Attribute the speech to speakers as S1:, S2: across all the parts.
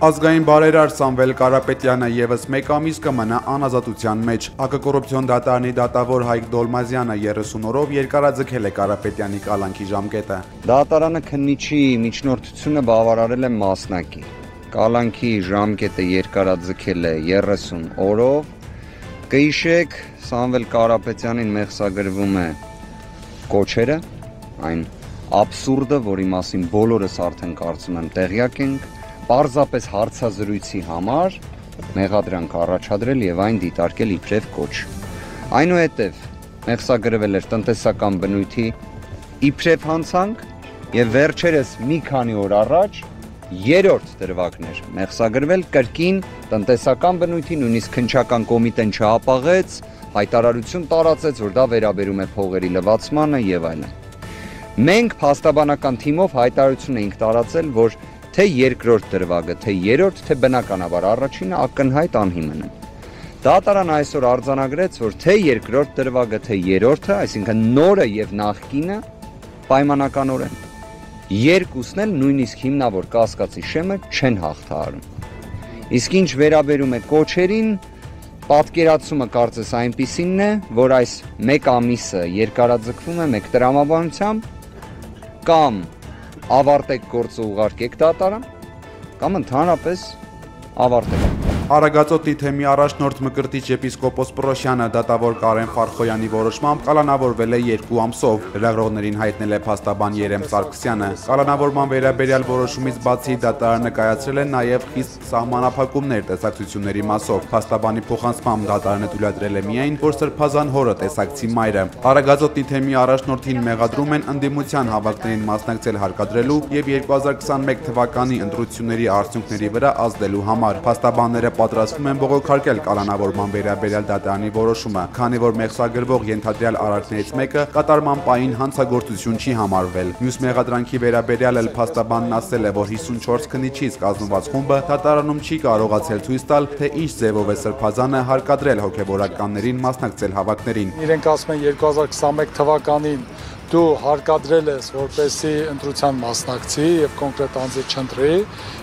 S1: Ազգային բարերար Սամվել Կարապետյանը ևս մեկ ամիս կմնա անազատության մեջ։ ԱԿ կոռուպցիոն դատարանի դատավոր Հայկ Դոլմազյանը 30 օրով երկարաձգել է Կարապետյանի կալանքի ժամկետը։
S2: Դատարանը քննիչի միջնորդությունը բավարարել է մասնակի։ Կալանքի ժամկետը երկարաձգել է 30 օրով։ Կհիշեք, Սամվել Կարապետյանին մեղսագրվում է կոչերը, այն աբսուրդը, որի մասին բոլորս արդեն կարծում եմ տեղյակ ենք, պարզապես հարցազրույցի համար մեղադրանք առաջադրել եւ այն դիտարկել իբրև կոչ։ Այնուհետև մեղսագրվել էր տնտեսական բնույթի իբրև հանցանք եւ վերջերս մի քանի օր առաջ երրորդ դրվագն էր մեղսագրվել կրկին տնտեսական բնույթի, նույնիսկ քննչական կոմիտեն չհապաղեց, հայտարարություն տարածեց, որ դա վերաբերում է փողերի լվացմանը եւ այլն։ Մենք փաստաբանական թիմով հայտարարություն էինք տարածել, որ թե երկրորդ դրվագը, թե երրորդ, թե բնականաբար առաջինը ակնհայտ անհիմն են։ Դատարանը այսօր արձանագրեց, որ թե երկրորդ դրվագը, թե երրորդը, այսինքն նորը եւ նախկինը պայմանականորեն երկուսն էլ նույնիսկ հիմնավոր կասկածի շեմը չեն հաղթահարում։ Իսկ ինչ վերաբերում է կոչերին, պատկերացումը կարծես այնպիսինն է, որ այս մեկ ամիսը երկարաձգվում է մեկ տրամաբանությամբ կամ ավարտեք գործը ուղարկեք դատարան, կամ ընդհանրապես ավարտեք։
S1: Արագածոտնի թեմի առաջնորդ Մկրտիչ եպիսկոպոս Պրոշյանը դատավոր Կարեն Ֆարխոյանի որոշմամբ կալանավորվել է 2 ամսով, լրագրողներին հայտնել է փաստաբան Երեմ Սարգսյանը։ Կալանավորման վերաբերյալ որոշումից բացի դատարանը կայացրել է նաև խիստ սահմանափակումներ տեսակցությունների մասով։ Փաստաբանի փոխանցմամբ դատարանը թույլատրել է միայն, որ Սրբազան հորը տեսակցի մայրը։ Արագածոտնի թեմի առաջնորդին մեղադրում են ընդդիմության հավաքներին մասնակցել հարկադրելու եւ 2021 թվականի ընտրությունների արդյունքների վրա ազդելու համար։ Փաստաբանները պատրաստվում են բողոքարկել կալանավորման վերաբերյալ դատարանի որոշումը, քանի որ մեղսագրվող ենթադրյալ արարքներից մեկը կատարման պահին հանցագործություն չի համարվել։ Մյուս մեղադրանքի վերաբերյալ էլ փաստաբանն ասել է, որ 54 քննիչից կազմված խումբը դատարանում չի կարողացել ցույց տալ, թե ինչ ձևով է Սրբազանը հարկադրել հոգևորականներին մասնակցել հավաքներին։
S3: Իրենք ասում են 2021 թվականին դու հարկադրել ես, որպեսի ընտրության մասնակցի եւ կոնկրետ անձի չընտրի,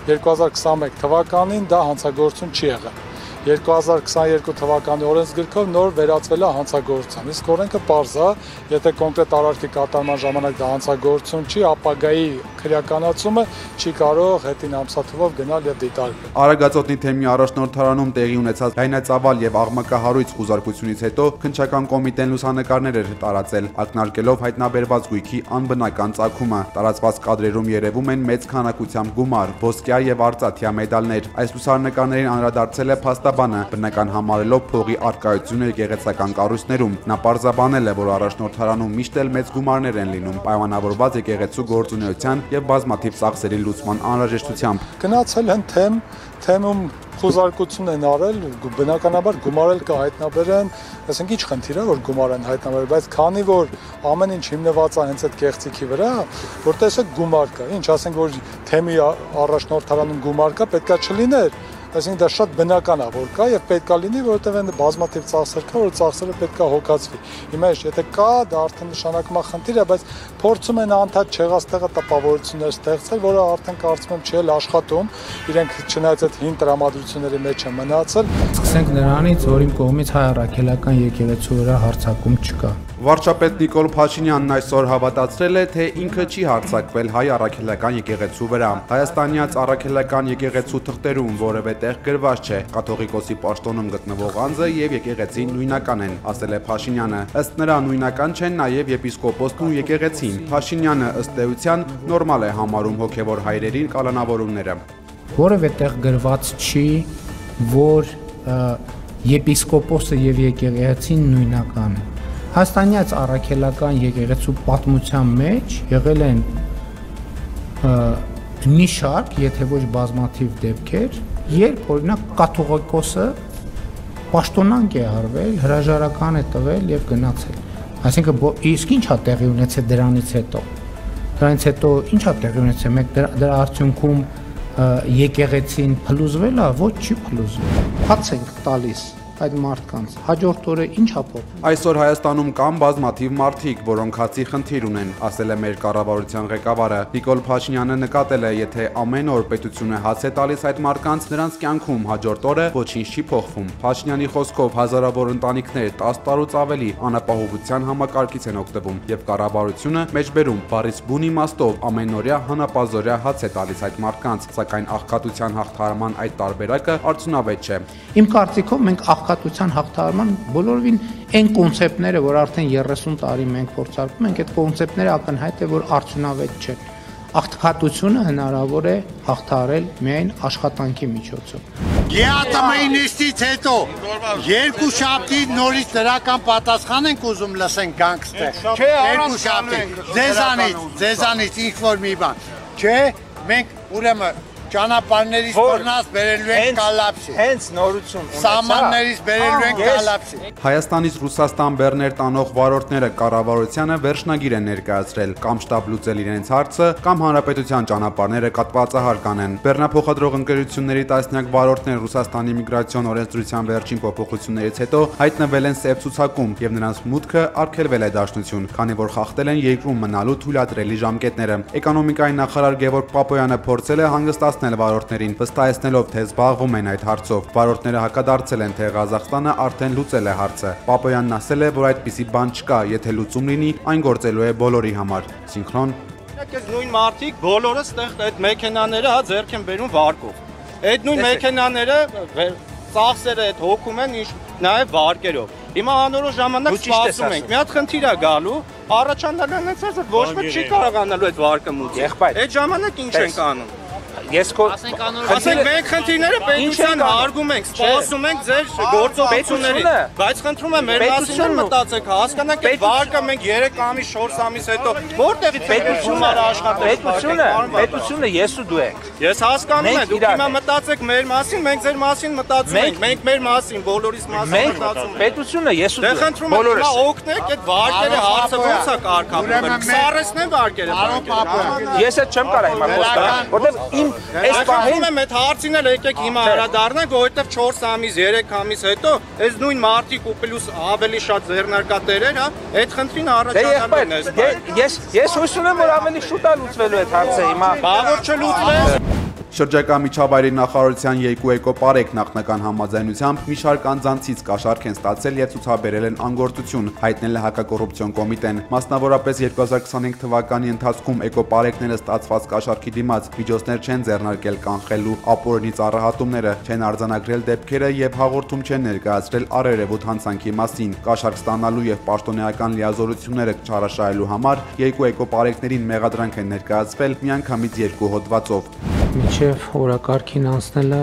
S3: 2021 թվականին դա հանցագործություն չի եղել։ 2022 թվականի օրենսգրքով նոր վերածվել է հանցագործության։ Իսկ օրենքը պարզ է, եթե կոնկրետ արարքի կատարման ժամանակ դա հանցագործություն չի, ապագայի քրեականացումը չի կարող հետին ամսաթվով գնալ եւ դիտարկել։
S1: Արագածոտնի թեմի առաջնորդարանում տեղի ունեցած լայնածավալ եւ աղմկահարույց խուզարկությունից հետո քննչական կոմիտեն լուսանկարներ էր տարածել, ակնարկելով հայտնաբերված գույքի անբնական ծագումը։ Տարածված կադրերում երևում են մեծ քանակությամբ գումար, ոսկյա եւ արծաթյա մեդալներ։ Այս լուսանկարներին անդրադարձել է փաստաբանը, բնական համարելով փողի արկայությունը եկեղեցական կառույցներում։ Նա պարզաբանել է, որ առաջնորդարանում միշտ էլ մեծ գումարներ են լինում, պայմանավորված եկեղեցու գործունեության եւ բազմաթիվ ծախսերի լուծման անհրաժեշտությամբ։
S3: Գնացել են թեմում խուզարկություն են արել, բնականաբար գումարել կհայտնաբերեն, ասենք ինչ խնդիր է, որ գումար են հայտնաբերել, բայց քանի որ ամեն ինչ հիմնված է հենց այդ կեղծիքի վրա, որ տեսեք գումար կա, ինչ ասենք որ թեմի առաջնորդարանում գումար կա, պետքա չլիներ։ Այսինքն դա շատ բնական է, որ կա եւ պետքա լինի, որովհետեւ այն բազմաթիվ ծախսեր կա, որ ծախսերը պետքա հոգացվի։ Հիմա եթե կա, դա արդեն նշանակում է խնդիր է, բայց փորձում են անդադ չեղածտեղը տպավորություններ ստեղծել, որը արդեն կարծում եմ չի աշխատում, իրենք չնայած այդ հին տրամադրությունների մեջ են մնացել։
S4: Սկսենք նրանից, որ իմ կողմից հայ առաքելական եկեղեցու վրա հարձակում չկա։
S1: Վարչապետ Նիկոլ Փաշինյանն այսօր հավատացրել է, թե ինքը չի հարձակվել հայ առաքելական եկեղեցու վրա։ Հայաստանյաց առաքելական եկեղեցու թղթերում որևէ տեղ գրված չէ, կաթողիկոսի պաշտոնում գտնվող անձը եւ եկեղեցին նույնական են, ասել է Փաշինյանը։ Ըստ նրա նույնական չեն նաեւ եպիսկոպոսն ու եկեղեցին։ Փաշինյանը ըստ էության նորմալ է համարում հոգեվոր հայրերի կալանավորումները։
S4: Որևէ տեղ գրված չի, որ եպիսկոպոսը եւ եկեղեցին նույնական են։ Հայաստանյաց առաքելական եկեղեցու պատմության մեջ եղել են մի շարք, եթե ոչ բազմաթիվ դեպքեր, երբ օրինակ կաթողիկոսը պաշտոնանկ է արվել, հրաժարական է տվել եւ գնացել։ Այսինքն իսկ ինչ է տեղի ունեցել դրանից հետո։ Դրանից հետո ինչ է տեղի ունեցել, մեկ դրա արդյունքում եկեղեցին փլուզվել է, ոչ չի փլուզվել։ Հաց ենք տալիս այդ մարդկանց։ Հաջորդ օրը ի՞նչ ապօրինի։
S1: Այսօր Հայաստանում կան բազմաթիվ մարդիկ, որոնք հացի խնդիր ունեն, ասել է մեր կառավարության ղեկավարը։ Նիկոլ Փաշինյանը նկատել է, եթե ամեն օր պետությունը հաց է տալիս այդ մարդկանց, նրանց կյանքում հաջորդ օրը ոչինչ չի փոխվում։ Փաշինյանի խոսքով հազարավոր ընտանիքներ 10 տարուց ավելի անապահովության համակարգից են օգտվում եւ կառավարությունը մեջբերում բարիս բուն իմաստով ամենօրյա հանապազօրյա հաց է տալիս այդ մարդկանց, սակայն աղքատության հաղթահարման այդ տարբերակը արդյունավետ չէ։
S4: Իմ կարծիքով մենք աղքատության հաղթահարման բոլորովին այն կոնցեպտները, որ արդեն 30 տարի մենք փորձարկում ենք, այդ կոնցեպտները ակնհայտ է, որ արդյունավետ չեն։ Աղքատությունը հնարավոր է հաղթահարել միայն աշխատանքի միջոցով։
S5: ԵԱՏՄ-ի նիստից հետո երկու շաբթի նորից դրական պատասխան ենք ուզում լսենք գանգստեր։ Երկու շաբթի ձեզանից ինչ-որ մի բան։ Չէ, մենք ուրեմն ճանապարհներից բռնած բերելու ենք կալապսի։
S6: Հենց նորություն ունեցա։
S5: Սահմաններից բերելու ենք կալապսի։
S1: Հայաստանից Ռուսաստան բեռներ տանող վարորդները կառավարությանը վերջնագիր են ներկայացրել, կամ շտաբ լուծել իրենց հարցը, կամ հանրապետության ճանապարհները կատվածահար կանեն։ Բեռնափոխադրող ընկերությունների տասնյակ վարորդներ Ռուսաստանի միգրացիոն օրենսդրության վերջին փոփոխություններից հետո հայտնվել են սև ցուցակում եւ նրանց մուտքը արգելվել է դաշնություն, քանի որ խախտել են երկրում մնալու թույլատրելի ժամկետները։ Էկոնոմիկայի նախարար Գևորգ Պապոյանը փորձել է հանգստացնել վարորդներին, վստահեցնելով, թե զբաղվում են այդ հարցով։ Վարորդները հակադարձել են, թե Ղազախստանը արդեն լուծել է հարցը։ Պապոյանն ասել է, որ այդպիսի բան չկա, եթե լուծում լինի, այն գործելու է բոլորի համար։ Սինխրոն
S6: Այս նույն մարդիկ բոլորը ստեղ այդ մեքենաները հա ձեռք են բերում վարկով։ Այդ նույն մեքենաները ծախսերը այդ հոգում են նաև վարկերով։ Հիմա անորոշ ժամանակ սպասում ենք։ Մի հատ խնդիր է գալու, առաջանալու են ասած ոչ ոք չի կարողանալու այդ վարկը մուծել։ Այդ ժամանակ ինչ ենք անում։ Ասենք մենք խնդիրները պետության հարգում ենք, սպասում ենք ձեր գործողությունների, բայց խնդրում եմ մեր մասին մտածեք, հասկանանք այդ վարկը մենք 3 ամիս, 4 ամիս հետո որտեղից պետությունը աշխատել։
S7: Պետությունը ես ու դու ենք։
S6: Ես հասկանում եմ, դուք հիմա մտածեք մեր մասին, մենք ձեր մասին մտածում ենք, մենք մեր մասին, բոլորիս մասին մտածում ենք։
S7: Պետությունը ես ու
S6: դու
S7: ենք։
S6: խնդրում եմ հիմա օգնեք այդ վարկերը հարցը ոնց է կարգավորվել։ Սարեսնեն վարկերը։
S7: Ես էլ չեմ կարող հիմա խոսալ, որտեղ իմ այս
S6: պահին եմ այդ հարցին էլ եկեք հիմա հրադառնանք, որովհետև 4 ամիս, 3 ամիս հետո այս նույն մարտիկ ու պլյուս ավելի շատ ձեռնարկատերեր, հա, այդ խնդրին առաջանալու են այս։
S7: Ես հույս ունեմ, որ ավելի շուտ է լուծվելու այդ հարցը հիմա։
S6: Բաղոր չլուծվի։
S1: Շրջակա միջավայրի նախարարության երկու էկոպարեկ նախնական համաձայնությամբ մի շարք անձանցից կաշառք են ստացել եւ ցուցաբերել են անգործություն, հայտնել է հակակոռուպցիոն կոմիտեն։ Մասնավորապես 2025 թվականի ընթացքում էկոպարեկները ստացված կաշառքի դիմաց միջոցներ չեն ձեռնարկել կանխելու ապօրինի ծառայությունները, չեն արձանագրել դեպքերը եւ հաղորդում չեն ներկայացրել առերևույթ հանցանքի մասին։ Կաշառք ստանալու եւ պաշտոնեական լիազորությունները չարաշահելու համար երկու էկոպարեկներին մեղադրանք են ներկայացվել միանգամից 2 հոդվածով։
S4: Մինչև օրակարգին անցնելը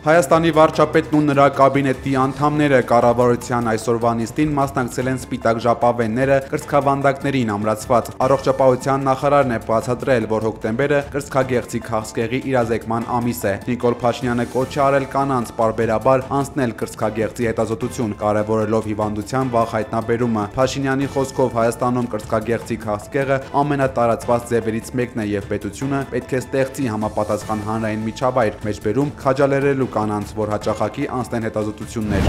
S1: Հայաստանի վարչապետն ու նրա կաբինետի անդամները կառավարության այսօրվա նիստին մասնակցել են սպիտակ ժապավենները կրծքավանդակներին ամրացված։ Առողջապահության նախարարն է բացատրել, որ հոկտեմբերը կրծքագեղձի քաղցկեղի իրազեկման ամիս է։ Նիկոլ Փաշինյանը կոչ է արել կանանց պարբերաբար անցնել կրծքագեղձի հետազոտություն, կարևորելով հիվանդության վաղ հայտնաբերումը։ Փաշինյանի խոսքով Հայաստանում կրծքագեղձի քաղցկեղը ամենատարածված ձևերից մեկն է եւ պետությունը պետք է ստեղծի համապատասխան հանրային միջավայր, մեջբերում քաջալերելու կանանց, որ հաճախակի անցնեն հետազոտություններ։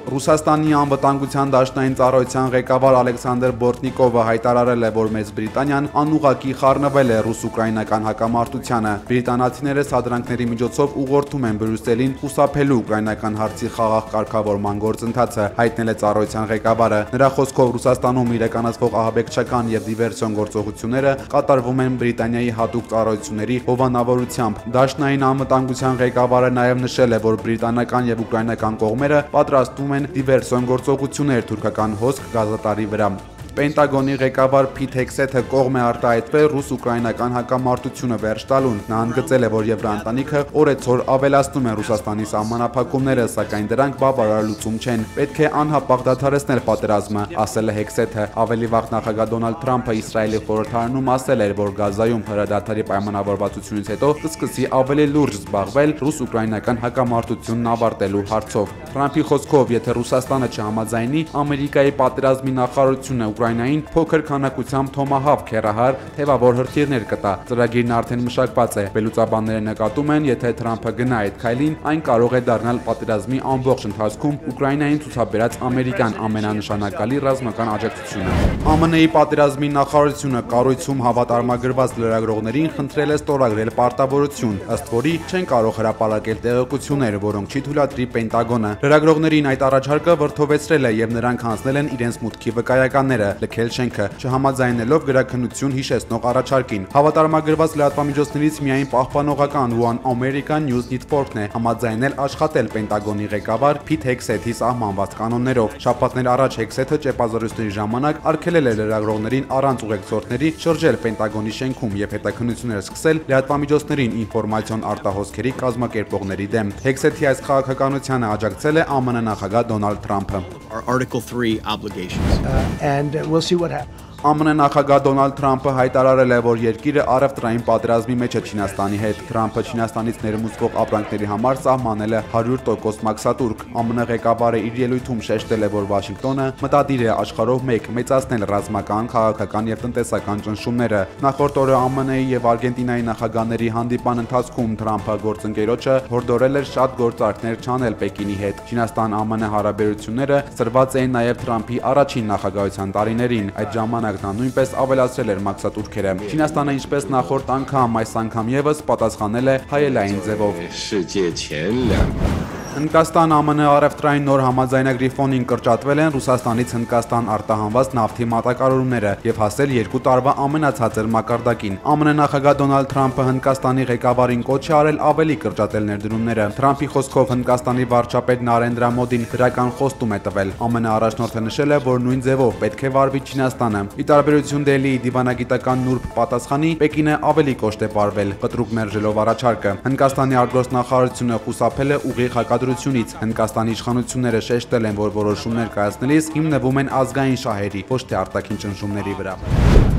S1: Ռուսաստանի անվտանգության դաշնային ծառայության ղեկավար Ալեքսանդր Բորտնիկովը հայտարարել է, որ Մեծ Բրիտանիան անուղղակի խառնվել է ռուս-ուկրաինական հակամարտությանը։ Բրիտանացիները սադրանքների միջոցով ուղղորդում են Բրյուսելին խուսափելու ուկրաինական հարցի խաղաղ կարգավորման գործընթացը, հայտնել է ծառայության ղեկավարը։ Նրա խոսքով Ռուսաստանում իրականացվող ահաբեկչական եւ դիվերսիոն գործողությունները կատարվում են Բրիտանիայի հատուկ ծառայությունների հովանավորությամբ։ Դաշնային անվտանգության ղեկավարը նաև նշել է, որ բրիտանական եւ ուկրաինական կողմերը պատրաստվում են դիվերսիոն գործողություններ թուրքական հոսք գազատարի վրա։ Պենտագոնի ղեկավար Փիթ Հեքսեթը կողմ է արտահայտվել ռուս-ուկրաինական հակամարտությունը վերջ տալուն։ Նա ընդգծել է, որ Եվրոընտանիքը օրեցօր ավելացնում է Ռուսաստանի սահմանափակումները, սակայն դրանք բավարար լուծում չեն։ Պետք է անհապաղ դադարեցնել պատերազմը, ասել է Հեքսեթը։ Ավելի վաղ նախագահ Դոնալդ Թրամփը Իսրայելի խորհրդարանում ասել էր, որ Գազայում հրադադարի պայմանավորվածությունից հետո կսկսի ավելի լուրջ զբաղվել ռուս-ուկրաինական հակամարտությունն ավարտելու հարցով։ Թրամփի խոսքով, եթե Ռուսաստանը չհամաձայնի, Ամերիկայի պատերազմի նախարարությունը Ուկրաինային փոքր քանակությամբ Թոմահավք հեռահար թևավոր հրթիռներ կտա։ Ծրագիրն արդեն մշակված է։ Վերլուծաբանները նկատում են, եթե Թրամփը գնա այդ քայլին, այն կարող է դառնալ պատերազմի ամբողջ ընթացքում Ուկրաինային ցուցաբերած ամերիկյան ամենանշանակալի ռազմական աջակցությունը։ ԱՄՆ-ի պատերազմի նախարարությունը կառույցում հավատարմագրված լրագրողներին խնդրել է ստորագրել պարտավորություն, ըստ որի չեն կարող հրապարակել տեղեկություններ, որոնք չի թույլատրի Պենտագոնը։ Լրագրողներին այդ առաջարկը վրդովեցրել է եւ նրանք հանձնել են իրենց մուտքի վկայականները, լքել շենքը, չհամաձայնելով գրաքննություն հիշեցնող առաջարկին։ Հավատարմագրված լրատվամիջոցներից միայն պահպանողական One American News Network-ն է համաձայնել աշխատել Պենտագոնի ղեկավար Փիթ Հեքսեթի սահմանված կանոններով։ Շաբաթներ առաջ Հեքսեթը ճեպազորությունների ժամանակ արգելել է լրագրողներին առանց ուղեկցորդների շրջել Պենտագոնի շենքում եւ հետաքննություններ սկսել լրատվամիջոցներին ինֆորմացիոն արտահոսքերի կազմակերպողների դեմ։ Հեքսեթի այս քաղաքականությանը աջակցել է ԱՄՆ նախագահ Դոնալդ Թրամփը։
S8: Article 3 obligations.
S9: And we'll see what happens.
S1: ԱՄՆ նախագահ Դոնալդ Թրամփը հայտարարել է, որ երկիրը առևտրային պատերազմի մեջ է Չինաստանի հետ։ Թրամփը Չինաստանից ներմուծվող ապրանքների համար սահմանել է 100% մաքսատուրք։ ԱՄՆ ղեկավարը իր ելույթում շեշտել է, որ Վաշինգտոնը մտադիր է աշխարհով մեկ մեծացնել ռազմական, քաղաքական եւ տնտեսական ճնշումները։ Նախորդ օրը ԱՄՆ-ի եւ Արգենտինայի նախագահների հանդիպան ընթացքում Թրամփը գործընկերոջը հորդորել էր շատ գործարքներ չանել Պեկինի հետ։ Չինաստան-ԱՄՆ հարաբերությունները սրված էին նաեւ Թրամփի առաջին նախագահության տարիներին։ Այդ ժամանակ նա նույնպես ավելացրել էր մաքսատուրքերը։ Չինաստանը ինչպես նախորդ անգամ այս անգամ եւս պատասխանել է հայելային ձևով։ Հնդկաստան-ԱՄՆ առևտրային նոր համաձայնագրի ֆոնին կրճատվել են Ռուսաստանից Հնդկաստան արտահանված նավթի մատակարարումները եւ հասել 2 տարվա ամենացածր մակարդակին։ ԱՄՆ նախագահ Դոնալդ Թրամփը Հնդկաստանի ղեկավարին կոչ է արել ավելի կրճատել ներդրումները։ Թրամփի խոսքով Հնդկաստանի վարչապետ Նարենդրա Մոդին դրական խոստում է տվել։ ԱՄՆ առաջնորդը նշել է, որ նույն ձևով պետք է վարվի Չինաստանը։ Ի տարբերություն Դելիի դիվանագիտական նուրբ պատասխանի, Պեկինը ավելի կոշտ է վարվել, կտրուկ մերժելով առաջարկը։ Հնդկաստանի արտգործնախարարությունը խուսափել է ուղիղ հակադրությունից։ Հնդկաստանի իշխանությունները շեշտել են, որ որոշումներ կայացնելիս հիմնվում են ազգային շահերի, ոչ թե արտաքին ճնշումների վրա։